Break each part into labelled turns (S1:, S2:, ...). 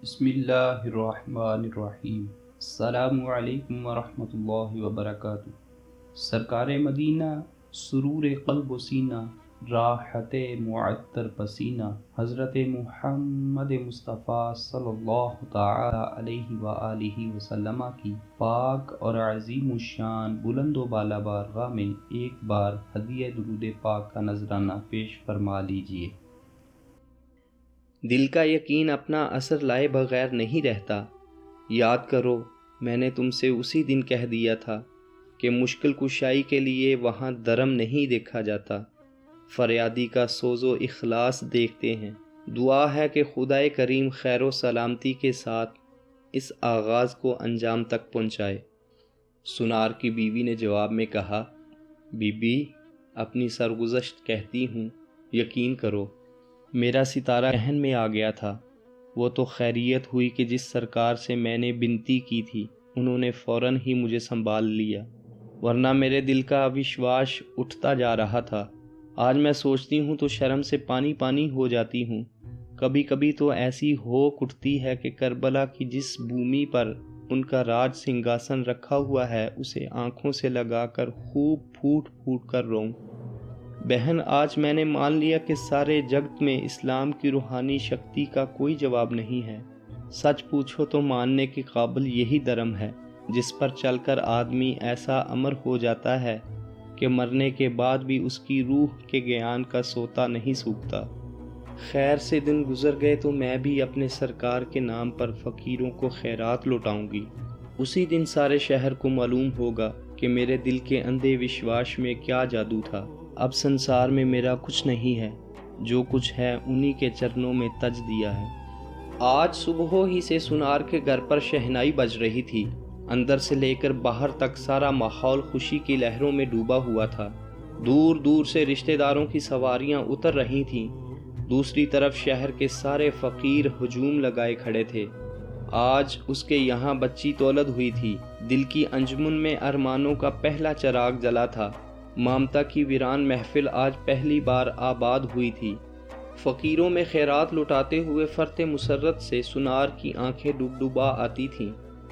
S1: بسم اللہ الرحمن الرحیم۔ السلام علیکم ورحمۃ اللہ وبرکاتہ۔ سرکار مدینہ، سرور قلب و سینہ، راحت معطر پسینہ، حضرت محمد مصطفیٰ صلی اللہ تعالی علیہ وآلہ وسلم کی پاک اور عظیم الشان بلند و بالا بارگاہ میں ایک بار ہدیہ درود پاک کا نذرانہ پیش فرما لیجیے۔
S2: دل کا یقین اپنا اثر لائے بغیر نہیں رہتا۔ یاد کرو، میں نے تم سے اسی دن کہہ دیا تھا کہ مشکل کشائی کے لیے وہاں درم نہیں دیکھا جاتا، فریادی کا سوز و اخلاص دیکھتے ہیں۔ دعا ہے کہ خدائے کریم خیر و سلامتی کے ساتھ اس آغاز کو انجام تک پہنچائے۔ سنار کی بیوی نے جواب میں کہا، بی بی، اپنی سرگزشت کہتی ہوں، یقین کرو میرا ستارہ ذہن میں آ گیا تھا۔ وہ تو خیریت ہوئی کہ جس سرکار سے میں نے بنتی کی تھی انہوں نے فوراً ہی مجھے سنبھال لیا، ورنہ میرے دل کا وشواس اٹھتا جا رہا تھا۔ آج میں سوچتی ہوں تو شرم سے پانی پانی ہو جاتی ہوں۔ کبھی کبھی تو ایسی ہوک اٹھتی ہے کہ کربلا کی جس بھومی پر ان کا راج سنگھاسن رکھا ہوا ہے اسے آنکھوں سے لگا کر خوب پھوٹ پھوٹ کر روؤں۔ بہن، آج میں نے مان لیا کہ سارے جگت میں اسلام کی روحانی شکتی کا کوئی جواب نہیں ہے۔ سچ پوچھو تو ماننے کے قابل یہی دھرم ہے جس پر چل کر آدمی ایسا امر ہو جاتا ہے کہ مرنے کے بعد بھی اس کی روح کے گیان کا سوتا نہیں سوکھتا۔ خیر سے دن گزر گئے تو میں بھی اپنے سرکار کے نام پر فقیروں کو خیرات لوٹاؤں گی۔ اسی دن سارے شہر کو معلوم ہوگا کہ میرے دل کے اندھے وشواس میں کیا جادو تھا۔ اب سنسار میں میرا کچھ نہیں ہے، جو کچھ ہے انہی کے چرنوں میں تج دیا ہے۔ آج صبح ہی سے سنار کے گھر پر شہنائی بج رہی تھی۔ اندر سے لے کر باہر تک سارا ماحول خوشی کی لہروں میں ڈوبا ہوا تھا۔ دور دور سے رشتہ داروں کی سواریاں اتر رہی تھیں۔ دوسری طرف شہر کے سارے فقیر ہجوم لگائے کھڑے تھے۔ آج اس کے یہاں بچی تولد ہوئی تھی۔ دل کی انجمن میں ارمانوں کا پہلا چراغ جلا تھا۔ مامتا کی ویران محفل آج پہلی بار آباد ہوئی تھی۔ فقیروں میں خیرات لٹاتے ہوئے فرط مسرت سے سنار کی آنکھیں ڈبڈبا آتی تھیں۔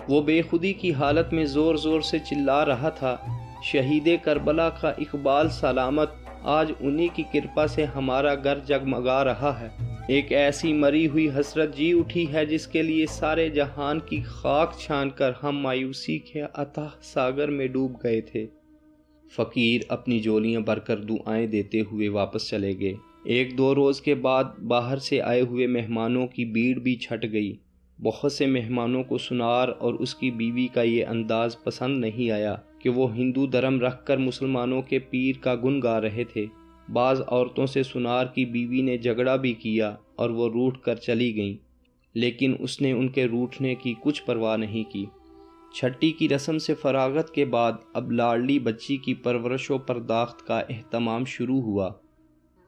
S2: وہ بے خودی کی حالت میں زور زور سے چلا رہا تھا، شہید کربلا کا اقبال سلامت، آج انہی کی کرپا سے ہمارا گھر جگمگا رہا ہے۔ ایک ایسی مری ہوئی حسرت جی اٹھی ہے جس کے لیے سارے جہان کی خاک چھان کر ہم مایوسی کے اتاہ ساگر میں ڈوب گئے تھے۔ فقیر اپنی جولیاں بھر کر دعائیں دیتے ہوئے واپس چلے گئے۔ ایک دو روز کے بعد باہر سے آئے ہوئے مہمانوں کی بھیڑ بھی چھٹ گئی۔ بہت سے مہمانوں کو سنار اور اس کی بیوی کا یہ انداز پسند نہیں آیا کہ وہ ہندو دھرم رکھ کر مسلمانوں کے پیر کا گن گا رہے تھے۔ بعض عورتوں سے سنار کی بیوی نے جھگڑا بھی کیا اور وہ روٹھ کر چلی گئیں، لیکن اس نے ان کے روٹھنے کی کچھ پرواہ نہیں کی۔ چھٹی کی رسم سے فراغت کے بعد اب لاڈلی بچی کی پرورش و پرداخت کا اہتمام شروع ہوا۔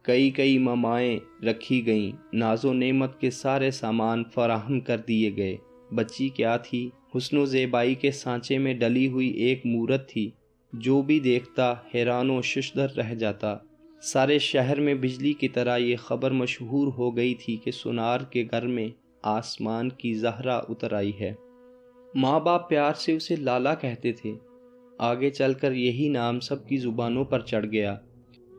S2: کئی ممائیں رکھی گئیں، ناز و نعمت کے سارے سامان فراہم کر دیے گئے۔ بچی کیا تھی؟ حسن و زیبائی کے سانچے میں ڈلی ہوئی ایک مورت تھی، جو بھی دیکھتا حیران و ششدر رہ جاتا۔ سارے شہر میں بجلی کی طرح یہ خبر مشہور ہو گئی تھی کہ سنار کے گھر میں آسمان کی زہرا اتر آئی ہے۔ ماں باپ پیار سے اسے لالا کہتے تھے۔ آگے چل کر یہی نام سب کی زبانوں پر چڑھ گیا۔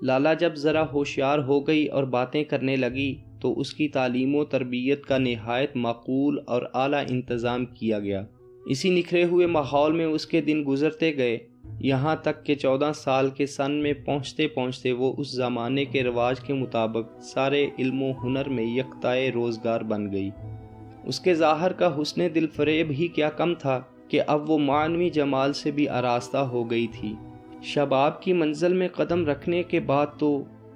S2: لالا جب ذرا ہوشیار ہو گئی اور باتیں کرنے لگی تو اس کی تعلیم و تربیت کا نہایت معقول اور اعلیٰ انتظام کیا گیا۔ اسی نکھرے ہوئے ماحول میں اس کے دن گزرتے گئے، یہاں تک کہ 14 سال کے سن میں پہنچتے پہنچتے وہ اس زمانے کے رواج کے مطابق سارے علم و ہنر میں یکتائے روزگار بن گئی۔ اس کے ظاہر کا حسن دل فریب ہی کیا کم تھا کہ اب وہ معنوی جمال سے بھی آراستہ ہو گئی تھی۔ شباب کی منزل میں قدم رکھنے کے بعد تو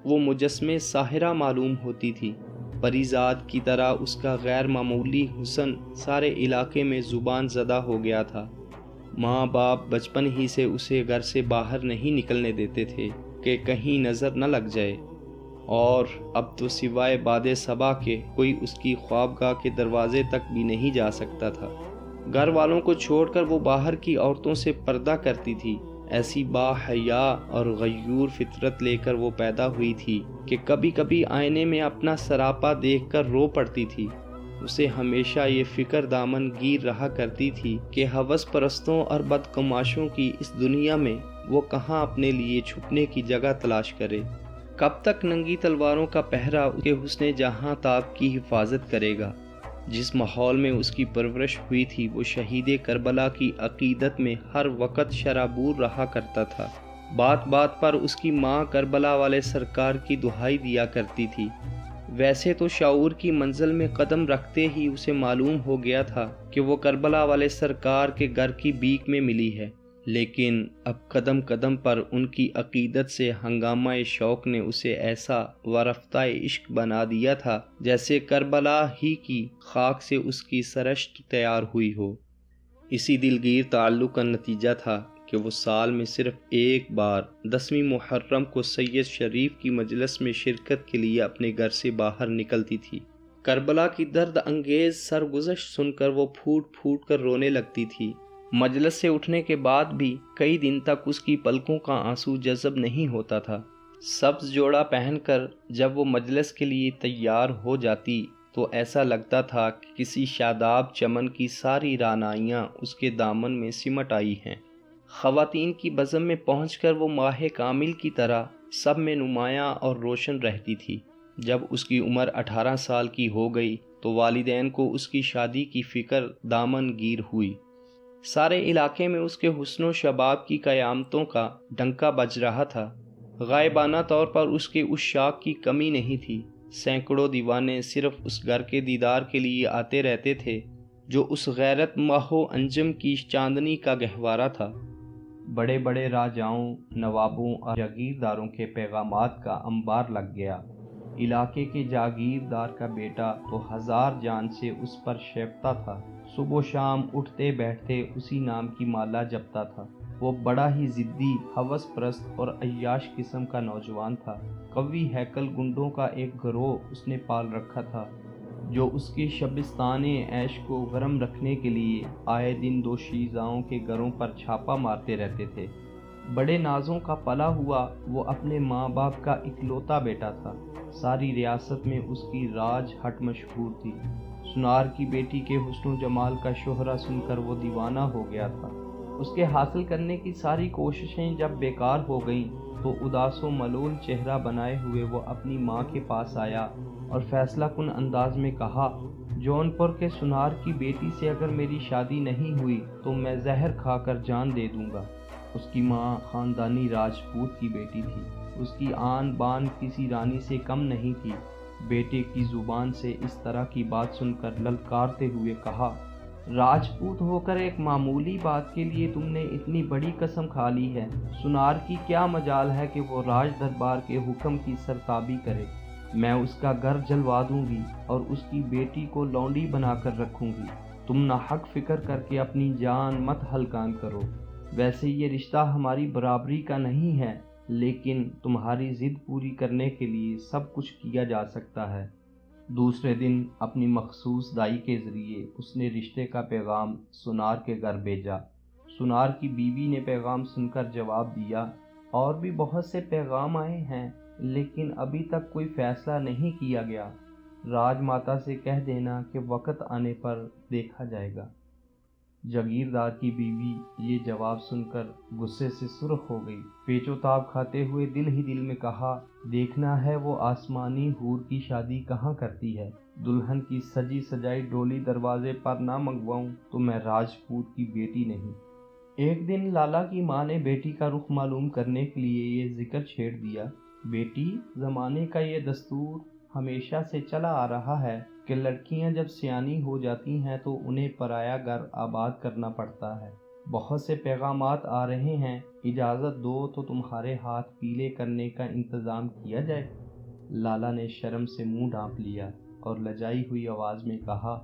S2: وہ مجسمے ساحرہ معلوم ہوتی تھی۔ پریزاد کی طرح اس کا غیر معمولی حسن سارے علاقے میں زبان زدہ ہو گیا تھا۔ ماں باپ بچپن ہی سے اسے گھر سے باہر نہیں نکلنے دیتے تھے کہ کہیں نظر نہ لگ جائے، اور اب تو سوائے باد صبا کے کوئی اس کی خوابگاہ کے دروازے تک بھی نہیں جا سکتا تھا۔ گھر والوں کو چھوڑ کر وہ باہر کی عورتوں سے پردہ کرتی تھی۔ ایسی با حیا اور غیور فطرت لے کر وہ پیدا ہوئی تھی کہ کبھی کبھی آئینے میں اپنا سراپا دیکھ کر رو پڑتی تھی۔ اسے ہمیشہ یہ فکر دامن گیر رہا کرتی تھی کہ ہوس پرستوں اور بدقماشوں کی اس دنیا میں وہ کہاں اپنے لیے چھپنے کی جگہ تلاش کرے۔ کب تک ننگی تلواروں کا پہرا اس کے حسن جہاں تاب کی حفاظت کرے گا؟ جس ماحول میں اس کی پرورش ہوئی تھی وہ شہید کربلا کی عقیدت میں ہر وقت شرابور رہا کرتا تھا۔ بات بات پر اس کی ماں کربلا والے سرکار کی دہائی دیا کرتی تھی۔ ویسے تو شعور کی منزل میں قدم رکھتے ہی اسے معلوم ہو گیا تھا کہ وہ کربلا والے سرکار کے گھر کی بیک میں ملی ہے، لیکن اب قدم قدم پر ان کی عقیدت سے ہنگامہ شوق نے اسے ایسا ورفتہ عشق بنا دیا تھا جیسے کربلا ہی کی خاک سے اس کی سرشت تیار ہوئی ہو۔ اسی دلگیر تعلق کا نتیجہ تھا کہ وہ سال میں صرف ایک بار 10ویں محرم کو سید شریف کی مجلس میں شرکت کے لیے اپنے گھر سے باہر نکلتی تھی۔ کربلا کی درد انگیز سرگزشت سن کر وہ پھوٹ پھوٹ کر رونے لگتی تھی۔ مجلس سے اٹھنے کے بعد بھی کئی دن تک اس کی پلکوں کا آنسو جذب نہیں ہوتا تھا۔ سبز جوڑا پہن کر جب وہ مجلس کے لیے تیار ہو جاتی تو ایسا لگتا تھا کہ کسی شاداب چمن کی ساری رعنائیاں اس کے دامن میں سمٹ آئی ہیں۔ خواتین کی بزم میں پہنچ کر وہ ماہ کامل کی طرح سب میں نمایاں اور روشن رہتی تھی۔ جب اس کی عمر 18 سال کی ہو گئی تو والدین کو اس کی شادی کی فکر دامن گیر ہوئی۔ سارے علاقے میں اس کے حسن و شباب کی قیامتوں کا ڈنکا بج رہا تھا۔ غائبانہ طور پر اس کے عشاق کی کمی نہیں تھی۔ سینکڑوں دیوانے صرف اس گھر کے دیدار کے لیے آتے رہتے تھے جو اس غیرت ماہ و انجم کی چاندنی کا گہوارہ تھا۔ بڑے بڑے راجاؤں، نوابوں اور جاگیرداروں کے پیغامات کا انبار لگ گیا۔ علاقے کے جاگیردار کا بیٹا تو ہزار جان سے اس پر شیفتہ تھا۔ صبح و شام اٹھتے بیٹھتے اسی نام کی مالا جپتا تھا۔ وہ بڑا ہی ضدی، ہوس پرست اور عیاش قسم کا نوجوان تھا۔ قوی ہیکل گنڈوں کا ایک گروہ اس نے پال رکھا تھا جو اس کے شبستان عیش کو گرم رکھنے کے لیے آئے دن دوشیزاؤں کے گھروں پر چھاپا مارتے رہتے تھے۔ بڑے نازوں کا پلا ہوا وہ اپنے ماں باپ کا اکلوتا بیٹا تھا۔ ساری ریاست میں اس کی راج ہٹ مشہور تھی۔ سنار کی بیٹی کے حسن و جمال کا شہرہ سن کر وہ دیوانہ ہو گیا تھا۔ اس کے حاصل کرنے کی ساری کوششیں جب بیکار ہو گئیں تو اداس و ملول چہرہ بنائے ہوئے وہ اپنی ماں کے پاس آیا اور فیصلہ کن انداز میں کہا، جون پور کے سنار کی بیٹی سے اگر میری شادی نہیں ہوئی تو میں زہر کھا کر جان دے دوں گا۔ اس کی ماں خاندانی راجپوت کی بیٹی تھی۔ اس کی آن بان کسی رانی سے کم نہیں تھی۔ بیٹے کی زبان سے اس طرح کی بات سن کر للکارتے ہوئے کہا، راجپوت ہو کر ایک معمولی بات کے لیے تم نے اتنی بڑی قسم کھا لی ہے۔ سنار کی کیا مجال ہے کہ وہ راج دربار کے حکم کی سرتابی کرے؟ میں اس کا گھر جلوا دوں گی اور اس کی بیٹی کو لونڈی بنا کر رکھوں گی۔ تم ناحق فکر کر کے اپنی جان مت ہلکان کرو۔ ویسے یہ رشتہ ہماری برابری کا نہیں ہے، لیکن تمہاری ضد پوری کرنے کے لیے سب کچھ کیا جا سکتا ہے۔ دوسرے دن اپنی مخصوص دائی کے ذریعے اس نے رشتے کا پیغام سنار کے گھر بھیجا۔ سنار کی بیوی نے پیغام سن کر جواب دیا، اور بھی بہت سے پیغام آئے ہیں لیکن ابھی تک کوئی فیصلہ نہیں کیا گیا۔ راج ماتا سے کہہ دینا کہ وقت آنے پر دیکھا جائے گا۔ جاگیردار کی بیوی یہ جواب سن کر غصے سے سرخ ہو گئی۔ پیچ و تاب کھاتے ہوئے دل ہی دل میں کہا، دیکھنا ہے وہ آسمانی حور کی شادی کہاں کرتی ہے۔ دلہن کی سجی سجائی ڈولی دروازے پر نہ منگواؤں تو میں راجپوت کی بیٹی نہیں۔ ایک دن لالا کی ماں نے بیٹی کا رخ معلوم کرنے کے لیے یہ ذکر چھیڑ دیا، بیٹی، زمانے کا یہ دستور ہمیشہ سے چلا آ رہا ہے کہ لڑکیاں جب سیانی ہو جاتی ہیں تو انہیں پرایا گھر آباد کرنا پڑتا ہے۔ بہت سے پیغامات آ رہے ہیں، اجازت دو تو تمہارے ہاتھ پیلے کرنے کا انتظام کیا جائے۔ لالا نے شرم سے منہ ڈھانپ لیا اور لجائی ہوئی آواز میں کہا،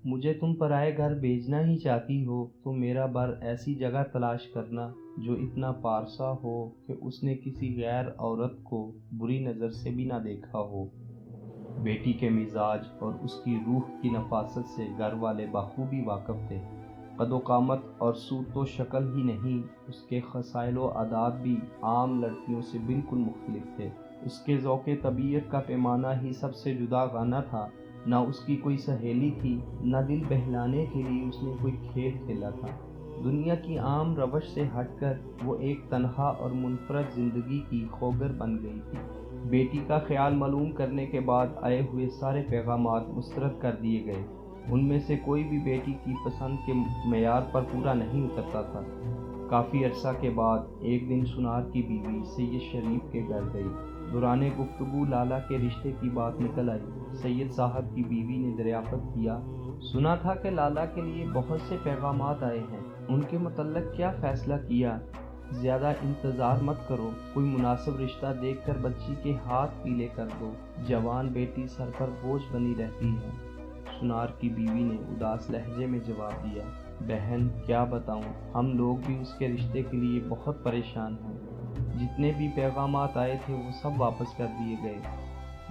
S2: مجھے تم پرائے گھر بھیجنا ہی چاہتی ہو تو میرا بر ایسی جگہ تلاش کرنا جو اتنا پارسا ہو کہ اس نے کسی غیر عورت کو بری نظر سے بھی نہ دیکھا ہو۔ بیٹی کے مزاج اور اس کی روح کی نفاست سے گھر والے بخوبی واقف تھے۔ قد و قامت اور صورت و شکل ہی نہیں، اس کے خصائل و عادات بھی عام لڑکیوں سے بالکل مختلف تھے۔ اس کے ذوق طبیعت کا پیمانہ ہی سب سے جدا گانا تھا۔ نہ اس کی کوئی سہیلی تھی، نہ دل بہلانے کے لیے اس نے کوئی کھیل کھیلا تھا۔ دنیا کی عام روش سے ہٹ کر وہ ایک تنہا اور منفرد زندگی کی خوگر بن گئی تھی۔ بیٹی کا خیال معلوم کرنے کے بعد آئے ہوئے سارے پیغامات مسترد کر دیے گئے۔ ان میں سے کوئی بھی بیٹی کی پسند کے معیار پر پورا نہیں اترتا تھا۔ کافی عرصہ کے بعد ایک دن سنار کی بیوی سید شریف کے گھر گئی۔ دوران گفتگو لالا کے رشتے کی بات نکل آئی۔ سید صاحب کی بیوی نے دریافت کیا، سنا تھا کہ لالا کے لیے بہت سے پیغامات آئے ہیں، ان کے متعلق کیا فیصلہ کیا؟ زیادہ انتظار مت کرو، کوئی مناسب رشتہ دیکھ کر بچی کے ہاتھ پیلے کر دو، جوان بیٹی سر پر بوجھ بنی رہتی ہے۔ سنار کی بیوی نے اداس لہجے میں جواب دیا، بہن کیا بتاؤں، ہم لوگ بھی اس کے رشتے کے لیے بہت پریشان ہیں۔ جتنے بھی پیغامات آئے تھے وہ سب واپس کر دیے گئے۔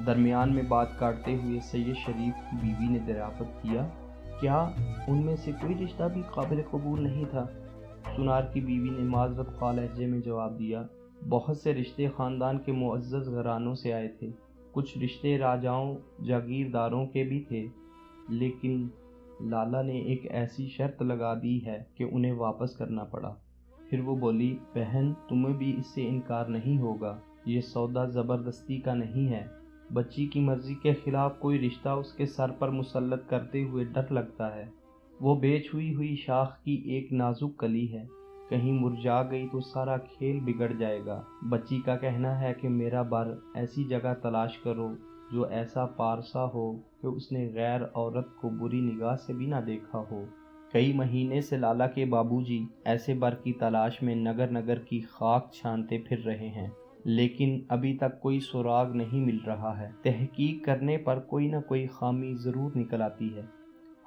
S2: درمیان میں بات کاٹتے ہوئے سید شریف کی بیوی نے دریافت کیا، کیا ان میں سے کوئی رشتہ بھی قابل قبول نہیں تھا؟ سنار کی بیوی نے معذرت خواہ لہجے میں جواب دیا، بہت سے رشتے خاندان کے معزز گھرانوں سے آئے تھے، کچھ رشتے راجاؤں جاگیرداروں کے بھی تھے، لیکن لالا نے ایک ایسی شرط لگا دی ہے کہ انہیں واپس کرنا پڑا۔ پھر وہ بولی، بہن تمہیں بھی اس سے انکار نہیں ہوگا، یہ سودا زبردستی کا نہیں ہے۔ بچی کی مرضی کے خلاف کوئی رشتہ اس کے سر پر مسلط کرتے ہوئے ڈر لگتا ہے۔ وہ بے چھوئی ہوئی شاخ کی ایک نازک کلی ہے، کہیں مرجھا گئی تو سارا کھیل بگڑ جائے گا۔ بچی کا کہنا ہے کہ میرا بر ایسی جگہ تلاش کرو جو ایسا پارسا ہو کہ اس نے غیر عورت کو بری نگاہ سے بھی نہ دیکھا ہو۔ کئی مہینے سے لالا کے بابوجی ایسے بر کی تلاش میں نگر نگر کی خاک چھانتے پھر رہے ہیں، لیکن ابھی تک کوئی سراغ نہیں مل رہا ہے۔ تحقیق کرنے پر کوئی نہ کوئی خامی ضرور نکل آتی ہے۔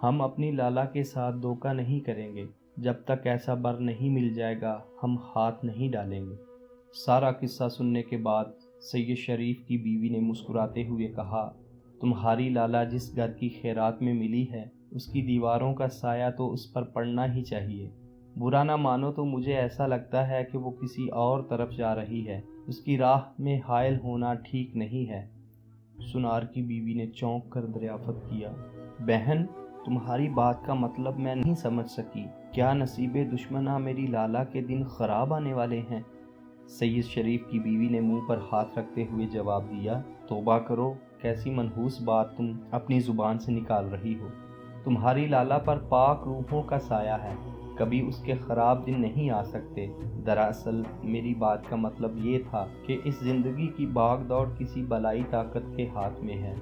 S2: ہم اپنی لالا کے ساتھ دھوکہ نہیں کریں گے، جب تک ایسا بر نہیں مل جائے گا ہم ہاتھ نہیں ڈالیں گے۔ سارا قصہ سننے کے بعد سید شریف کی بیوی نے مسکراتے ہوئے کہا، تمہاری لالا جس گھر کی خیرات میں ملی ہے اس کی دیواروں کا سایہ تو اس پر پڑنا ہی چاہیے۔ برا نہ مانو تو مجھے ایسا لگتا ہے کہ وہ کسی اور طرف جا رہی ہے، اس کی راہ میں حائل ہونا ٹھیک نہیں ہے۔ سنار کی بیوی نے چونک کر دریافت کیا، بہن تمہاری بات کا مطلب میں نہیں سمجھ سکی، کیا نصیب دشمناں میری لالا کے دن خراب آنے والے ہیں؟ سید شریف کی بیوی نے منہ پر ہاتھ رکھتے ہوئے جواب دیا، توبہ کرو، کیسی منحوس بات تم اپنی زبان سے نکال رہی ہو۔ تمہاری لالا پر پاک روحوں کا سایہ ہے، کبھی اس کے خراب دن نہیں آ سکتے۔ دراصل میری بات کا مطلب یہ تھا کہ اس زندگی کی بھاگ دوڑ کسی بلائی طاقت کے ہاتھ میں ہے۔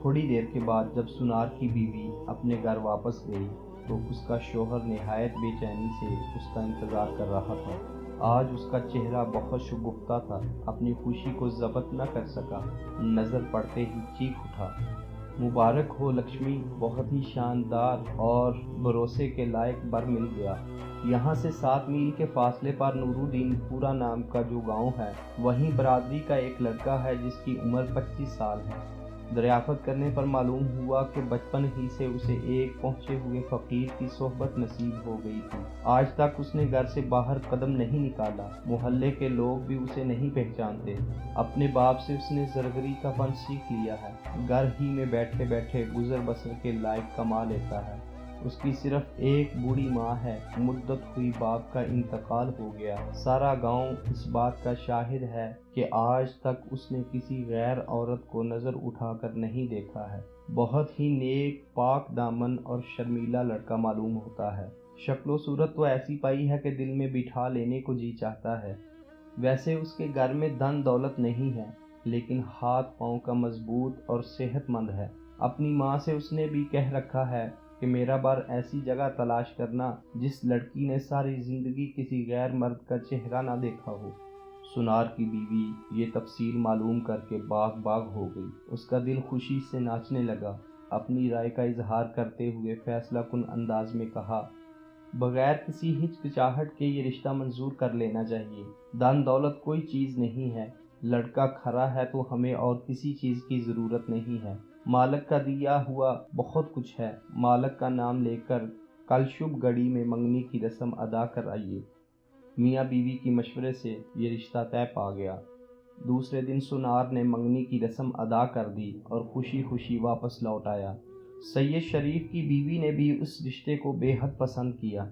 S2: تھوڑی دیر کے بعد جب سنار کی بیوی اپنے گھر واپس گئی تو اس کا شوہر نہایت بے چینی سے اس کا انتظار کر رہا تھا۔ آج اس کا چہرہ بہت شگفتہ تھا، اپنی خوشی کو ضبط نہ کر سکا، نظر پڑتے ہی چیخ اٹھا، مبارک ہو لکشمی، بہت ہی شاندار اور بھروسے کے لائق بر مل گیا۔ یہاں سے 7 میل کے فاصلے پر نورالدین پورا نام کا جو گاؤں ہے، وہیں برادری کا ایک لڑکا ہے جس کی عمر 25 سال ہے۔ دریافت کرنے پر معلوم ہوا کہ بچپن ہی سے اسے ایک پہنچے ہوئے فقیر کی صحبت نصیب ہو گئی تھی۔ آج تک اس نے گھر سے باہر قدم نہیں نکالا، محلے کے لوگ بھی اسے نہیں پہچانتے۔ اپنے باپ سے اس نے زرگری کا فن سیکھ لیا ہے، گھر ہی میں بیٹھے بیٹھے گزر بسر کے لائق کما لیتا ہے۔ اس کی صرف ایک بوڑھی ماں ہے، مدت ہوئی باپ کا انتقال ہو گیا۔ سارا گاؤں اس بات کا شاہد ہے کہ آج تک اس نے کسی غیر عورت کو نظر اٹھا کر نہیں دیکھا ہے۔ بہت ہی نیک، پاک دامن اور شرمیلا لڑکا معلوم ہوتا ہے۔ شکل و صورت تو ایسی پائی ہے کہ دل میں بٹھا لینے کو جی چاہتا ہے۔ ویسے اس کے گھر میں دھن دولت نہیں ہے، لیکن ہاتھ پاؤں کا مضبوط اور صحت مند ہے۔ اپنی ماں سے اس نے بھی کہہ رکھا ہے کہ میرا بار ایسی جگہ تلاش کرنا جس لڑکی نے ساری زندگی کسی غیر مرد کا چہرہ نہ دیکھا ہو۔ سنار کی بیوی یہ تفصیل معلوم کر کے باغ باغ ہو گئی، اس کا دل خوشی سے ناچنے لگا۔ اپنی رائے کا اظہار کرتے ہوئے فیصلہ کن انداز میں کہا، بغیر کسی ہچکچاہٹ کے یہ رشتہ منظور کر لینا چاہیے۔ دھن دولت کوئی چیز نہیں ہے، لڑکا کھرا ہے تو ہمیں اور کسی چیز کی ضرورت نہیں ہے۔ مالک کا دیا ہوا بہت کچھ ہے، مالک کا نام لے کر کل شب گھڑی میں منگنی کی رسم ادا کر آئیے۔ میاں بیوی کی مشورے سے یہ رشتہ طے پا گیا۔ دوسرے دن سنار نے منگنی کی رسم ادا کر دی اور خوشی خوشی واپس لوٹ آیا۔ سید شریف کی بیوی نے بھی اس رشتے کو بے حد پسند کیا۔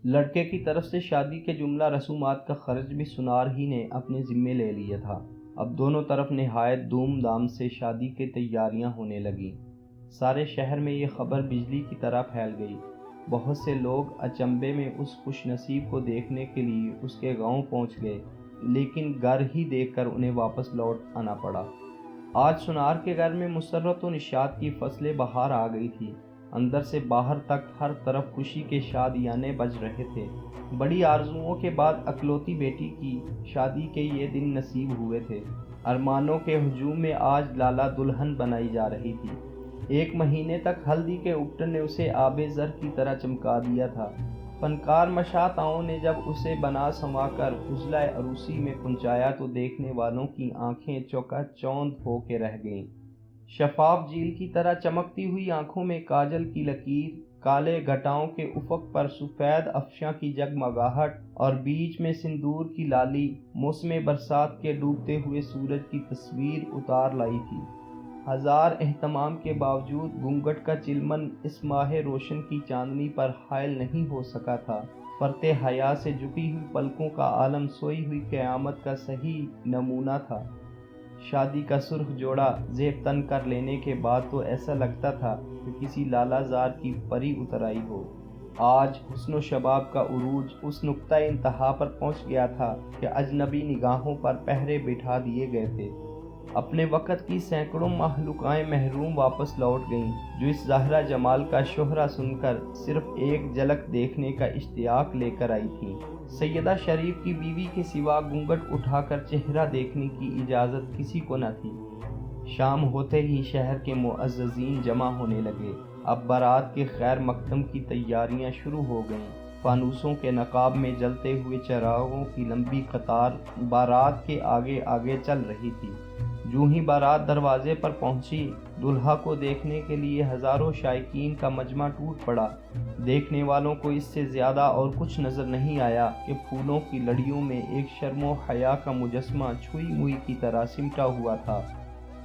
S2: لڑکے کی طرف سے شادی کے جملہ رسومات کا خرچ بھی سنار ہی نے اپنے ذمے لے لیا تھا۔ اب دونوں طرف نہایت دھوم دھام سے شادی کی تیاریاں ہونے لگیں۔ سارے شہر میں یہ خبر بجلی کی طرح پھیل گئی۔ بہت سے لوگ اچنبے میں اس خوش نصیب کو دیکھنے کے لیے اس کے گاؤں پہنچ گئے، لیکن گھر ہی دیکھ کر انہیں واپس لوٹ آنا پڑا۔ آج سنار کے گھر میں مسرت و نشاط کی فصل بہار آ گئی تھی۔ اندر سے باہر تک ہر طرف خوشی کے شادیانے بج رہے تھے۔ بڑی آرزوؤں کے بعد اکلوتی بیٹی کی شادی کے یہ دن نصیب ہوئے تھے۔ ارمانوں کے ہجوم میں آج لالا دلہن بنائی جا رہی تھی۔ 1 مہینے تک ہلدی کے اپٹن نے اسے آب زر کی طرح چمکا دیا تھا۔ فنکار مشاطاؤں نے جب اسے بنا سنوا کر حجلہ عروسی میں پہنچایا تو دیکھنے والوں کی آنکھیں چوکا چوند ہو کے رہ گئیں۔ شفاف جھیل کی طرح چمکتی ہوئی آنکھوں میں کاجل کی لکیر، کالے گھٹاؤں کے افق پر سفید افشاں کی جگمگاہٹ اور بیچ میں سندور کی لالی موسم برسات کے ڈوبتے ہوئے سورج کی تصویر اتار لائی تھی۔ ہزار اہتمام کے باوجود گھونگھٹ کا چلمن اس ماہ روشن کی چاندنی پر حائل نہیں ہو سکا تھا۔ فرتے حیا سے جھکی ہوئی پلکوں کا عالم سوئی ہوئی قیامت کا صحیح نمونہ تھا۔ شادی کا سرخ جوڑا زیب تن کر لینے کے بعد تو ایسا لگتا تھا کہ کسی لالا زار کی پری اتر آئی ہو۔ آج حسن و شباب کا عروج اس نقطۂ انتہا پر پہنچ گیا تھا کہ اجنبی نگاہوں پر پہرے بٹھا دیے گئے تھے۔ اپنے وقت کی سینکڑوں محلوقائیں محروم واپس لوٹ گئیں، جو اس ظاہرہ جمال کا شہرہ سن کر صرف ایک جھلک دیکھنے کا اشتیاق لے کر آئی تھیں۔ سیدہ شریف کی بیوی کے سوا گھونگھٹ اٹھا کر چہرہ دیکھنے کی اجازت کسی کو نہ تھی۔ شام ہوتے ہی شہر کے معززین جمع ہونے لگے۔ اب بارات کے خیر مقدم کی تیاریاں شروع ہو گئیں۔ فانوسوں کے نقاب میں جلتے ہوئے چراغوں کی لمبی قطار بارات کے آگے آگے چل رہی تھی۔ جو ہی بارات دروازے پر پہنچی، دلہا کو دیکھنے کے لیے ہزاروں شائقین کا مجمع ٹوٹ پڑا۔ دیکھنے والوں کو اس سے زیادہ اور کچھ نظر نہیں آیا کہ پھولوں کی لڑیوں میں ایک شرم و حیا کا مجسمہ چھوئی موئی کی طرح سمٹا ہوا تھا۔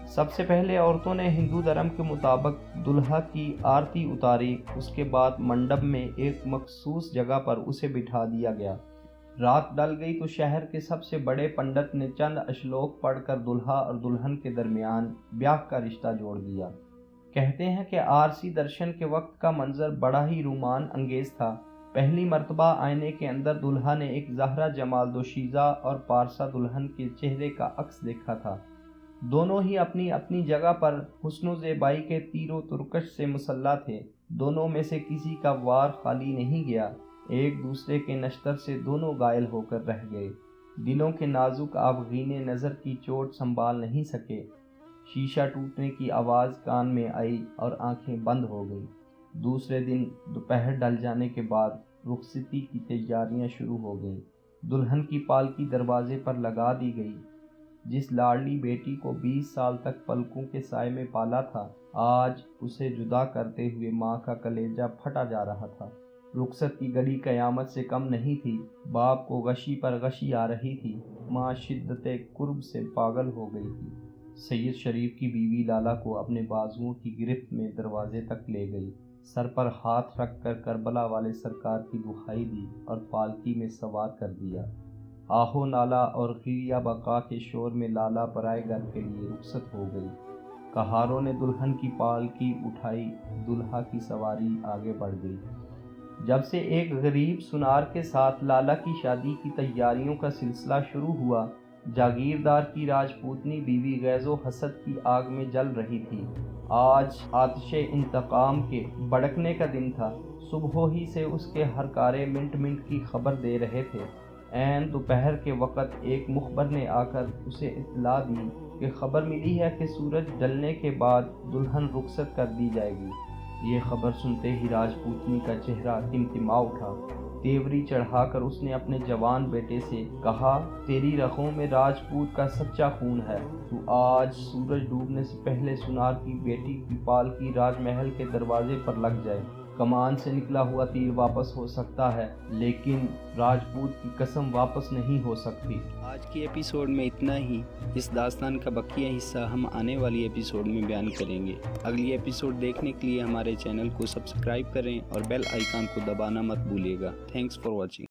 S2: سب سے پہلے عورتوں نے ہندو دھرم کے مطابق دلہا کی آرتی اتاری، اس کے بعد منڈپ میں ایک مخصوص جگہ پر اسے بٹھا دیا گیا۔ رات ڈل گئی تو شہر کے سب سے بڑے پنڈت نے چند اشلوک پڑھ کر دلہا اور دلہن کے درمیان بیاہ کا رشتہ جوڑ دیا۔ کہتے ہیں کہ عارضی درشن کے وقت کا منظر بڑا ہی رومان انگیز تھا۔ پہلی مرتبہ آئینے کے اندر دلہا نے ایک زہرہ جمال دوشیزہ اور پارسا دلہن کے چہرے کا عکس دیکھا تھا۔ دونوں ہی اپنی اپنی جگہ پر حسن و زیبائی کے تیر و ترکش سے مسلح تھے۔ دونوں میں سے کسی کا وار خالی نہیں گیا۔ ایک دوسرے کے نشتر سے دونوں گائل ہو کر رہ گئے۔ دلوں کے نازک آبگینے نظر کی چوٹ سنبھال نہیں سکے۔ شیشہ ٹوٹنے کی آواز کان میں آئی اور آنکھیں بند ہو گئیں۔ دوسرے دن دوپہر ڈل جانے کے بعد رخصتی کی تیاریاں شروع ہو گئیں۔ دلہن کی پالکی دروازے پر لگا دی گئی۔ جس لاڈلی بیٹی کو 20 سال تک پلکوں کے سائے میں پالا تھا، آج اسے جدا کرتے ہوئے ماں کا کلیجہ پھٹا جا رہا تھا۔ رخصت کی گھڑی قیامت سے کم نہیں تھی۔ باپ کو غشی پر غشی آ رہی تھی۔ ماں شدت قرب سے پاگل ہو گئی تھی۔ سید شریف کی بیوی لالا کو اپنے بازوؤں کی گرفت میں دروازے تک لے گئی، سر پر ہاتھ رکھ کر کربلا والے سرکار کی دہائی دی اور پالکی میں سوار کر دیا۔ آہو نالا اور غیریہ بقا کے شور میں لالا برائے گھر کے لیے رخصت ہو گئی۔ کہاروں نے دلہن کی پالکی اٹھائی، دلہا کی سواری آگے بڑھ گئی۔ جب سے ایک غریب سنار کے ساتھ لالا کی شادی کی تیاریوں کا سلسلہ شروع ہوا، جاگیردار کی راجپوتنی بیوی غیظ و حسد کی آگ میں جل رہی تھی۔ آج آتش انتقام کے بھڑکنے کا دن تھا۔ صبح ہی سے اس کے ہر کارے منٹ منٹ کی خبر دے رہے تھے۔ عین دوپہر کے وقت ایک مخبر نے آ کر اسے اطلاع دی کہ خبر ملی ہے کہ سورج ڈلنے کے بعد دلہن رخصت کر دی جائے گی۔ یہ خبر سنتے ہی راجپوتنی کا چہرہ ٹمٹما اٹھا۔ تیوری چڑھا کر اس نے اپنے جوان بیٹے سے کہا، تیری رگوں میں راجپوت کا سچا خون ہے، تو آج سورج ڈوبنے سے پہلے سنار کی بیٹی کی پالکی راج محل کے دروازے پر لگ جائے۔ کمان سے نکلا ہوا تیر واپس ہو سکتا ہے لیکن راجپوت کی قسم واپس نہیں ہو سکتی۔ آج کی ایپیسوڈ میں اتنا ہی۔ اس داستان کا بقیہ حصہ ہم آنے والی ایپیسوڈ میں بیان کریں گے۔ اگلی ایپیسوڈ دیکھنے کے لیے ہمارے چینل کو سبسکرائب کریں اور بیل آئیکن کو دبانا مت بھولیے گا۔ Thanks for watching.